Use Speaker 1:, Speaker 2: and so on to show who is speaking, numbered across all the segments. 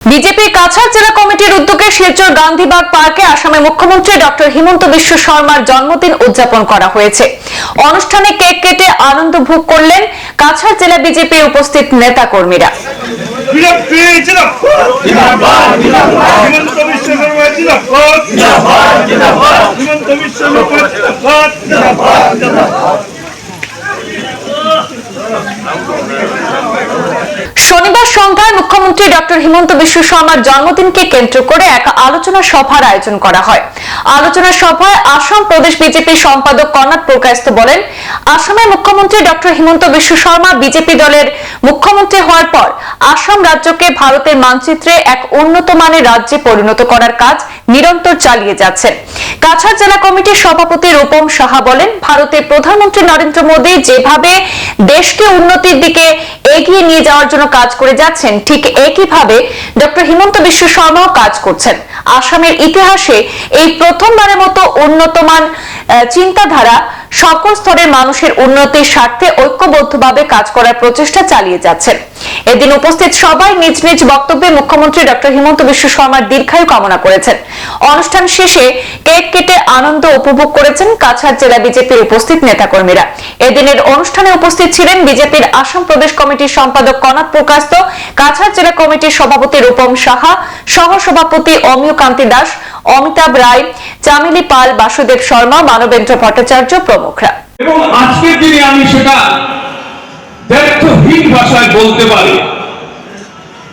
Speaker 1: BJP Cachar জেলা কমিটির উদ্যোগে শিলচর গান্ধীবাগ পার্কে আসামের মুখ্যমন্ত্রী ডক্টর হিমন্ত বিশ্ব শর্মার জন্মদিন উদযাপন করা হয়েছে। অনুষ্ঠানে কেক কেটে আনন্দ ভোগ করলেন কাছাড় জেলা বিজেপির উপস্থিত নেতা কর্মীরা। শনিবার সন্ধ্যায় মুখ্যমন্ত্রী ডক্টর হিমন্ত বিশ্ব শর্মার জন্মদিনকে কেন্দ্র করে এক আলোচনা সভার আয়োজন করা হয়। আলোচনা সভায় আসাম প্রদেশ বিজেপি সম্পাদক কর্ণাট পুরকায়স্থ বলেন, আসামের মুখ্যমন্ত্রী ডক্টর হিমন্ত বিশ্ব শর্মা বিজেপি দলের মুখ্যমন্ত্রী হওয়ার পর আসাম রাজ্যকে ভারতের মানচিত্রে এক উন্নত মানের রাজ্যে পরিণত করার কাজ নিরন্তর চালিয়ে যাচ্ছেন। কাছাড় জেলা কমিটির সভাপতি রূপম সাহা বলেন, ভারতের প্রধানমন্ত্রী নরেন্দ্র মোদী যেভাবে দেশকে উন্নতির দিকে এগিয়ে নিয়ে যাওয়ার জন্য কাজ করে যাচ্ছেন, ঠিক একইভাবে ডক্টর হিমন্ত বিশ্ব শর্মাও কাজ করছেন। আসামের ইতিহাসে এই প্রথমবারের মতো উন্নতমান চিন্তাধারা সকল স্তরের মানুষের উন্নতির স্বার্থে ঐক্যবদ্ধভাবে কাজ করার প্রচেষ্টা চালিয়ে যাচ্ছেন। এদিন উপস্থিত সবাই নিজ নিজ বক্তব্যে মুখ্যমন্ত্রী ডক্টর হিমন্ত বিশ্ব শর্মার দীর্ঘায়ু কামনা করেছেন। অনুষ্ঠান শেষে কেক কেটে আনন্দ উপভোগ করেছেন কাছাড় জেলা বিজেপির উপস্থিত নেতাকর্মীরা। এদিনের অনুষ্ঠানে উপস্থিত ছিলেন বিজেপির আসাম প্রদেশ কমিটির সম্পাদক কর্ণাট পুরকায়স্থ, কাছাড় জেলা কমিটির সভাপতি রূপম সাহা, সহ সভাপতি অমিয় কান্তি দাস, অমিতাভ রায়, চামেলি পাল, বাসুদেব শর্মা, মানবেন্দ্র ভট্টাচার্য প্রমুখরা।
Speaker 2: এবং আজকের দিনে আমি সেটা ব্যর্থহীন ভাষায় বলতে পারি,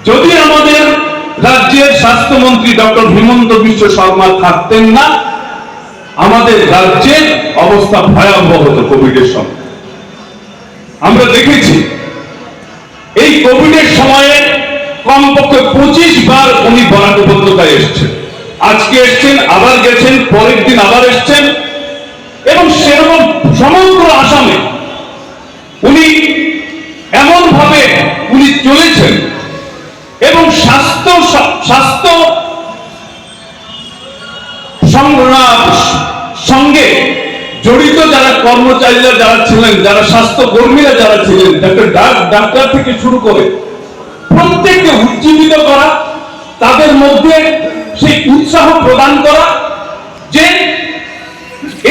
Speaker 2: যদি আমাদের রাজ্যের স্বাস্থ্যমন্ত্রী ডক্টর হিমন্ত বিশ্ব শর্মা থাকতেন না, আমাদের রাজ্যের অবস্থা ভয়াবহ হতো। কোভিডের সময় আমরা দেখেছি, এই কোভিডের সময়ে কমপক্ষে 25 বার উনি বরাক উপত্যকায় এসেছেন। আজকে এসছেন, আবার গেছেন, পরের দিন আবার এসছেন, এবং সেরকম সমগ্র আসামে উনি এমন ভাবে উনি চলেছেন এবং স্বাস্থ্য সঙ্গে জড়িত যারা কর্মচারীরা যারা ছিলেন, যারা স্বাস্থ্য কর্মীরা যারা ছিলেন, ডাক্তার থেকে শুরু করে প্রত্যেককে উজ্জীবিত করা, তাদের মধ্যে সেই উৎসাহ প্রদান করা যে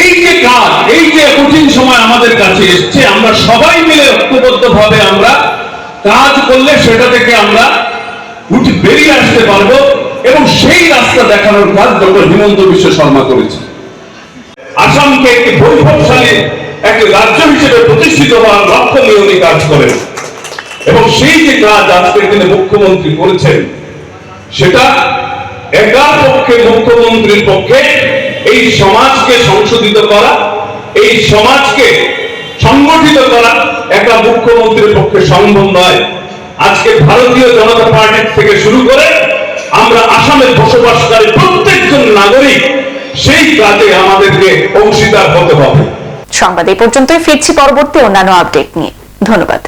Speaker 2: এই যে কাজ, এই যে কঠিন সময় আমাদের কাছে এসছে, আমরা সবাই মিলে ঐক্যবদ্ধভাবে আমরা কাজ করলে সেটা থেকে আমরা বেরিয়ে আসতে পারবো, এবং সেই রাস্তা দেখানোর কাজ ডক্টর হিমন্ত বিশ্ব শর্মা করেছে। আসামকে একটি বৈভবশালী একটি রাজ্য হিসেবে প্রতিষ্ঠিত হওয়ার লক্ষ্য নিয়ে উনি কাজ করেন, এবং সেই যে কাজ আজকের দিনে মুখ্যমন্ত্রী করেছেন, সেটা একার পক্ষে মুখ্যমন্ত্রীর পক্ষে এই সমাজকে সংশোধিত করা, এই সমাজকে সংগঠিত করা একা মুখ্যমন্ত্রীর পক্ষে সম্ভব নয়। আজকে ভারতীয় জনতা পার্টি থেকে শুরু করে আমরা আসামে বসবাসকারী প্রত্যেকজন নাগরিক সেই কাজে আমাদেরকে অংশীদার হতে হবে।
Speaker 1: সংবাদ এই পর্যন্তই, ফিরছি পরবর্তী অন্যান্য আপডেট নিয়ে। ধন্যবাদ।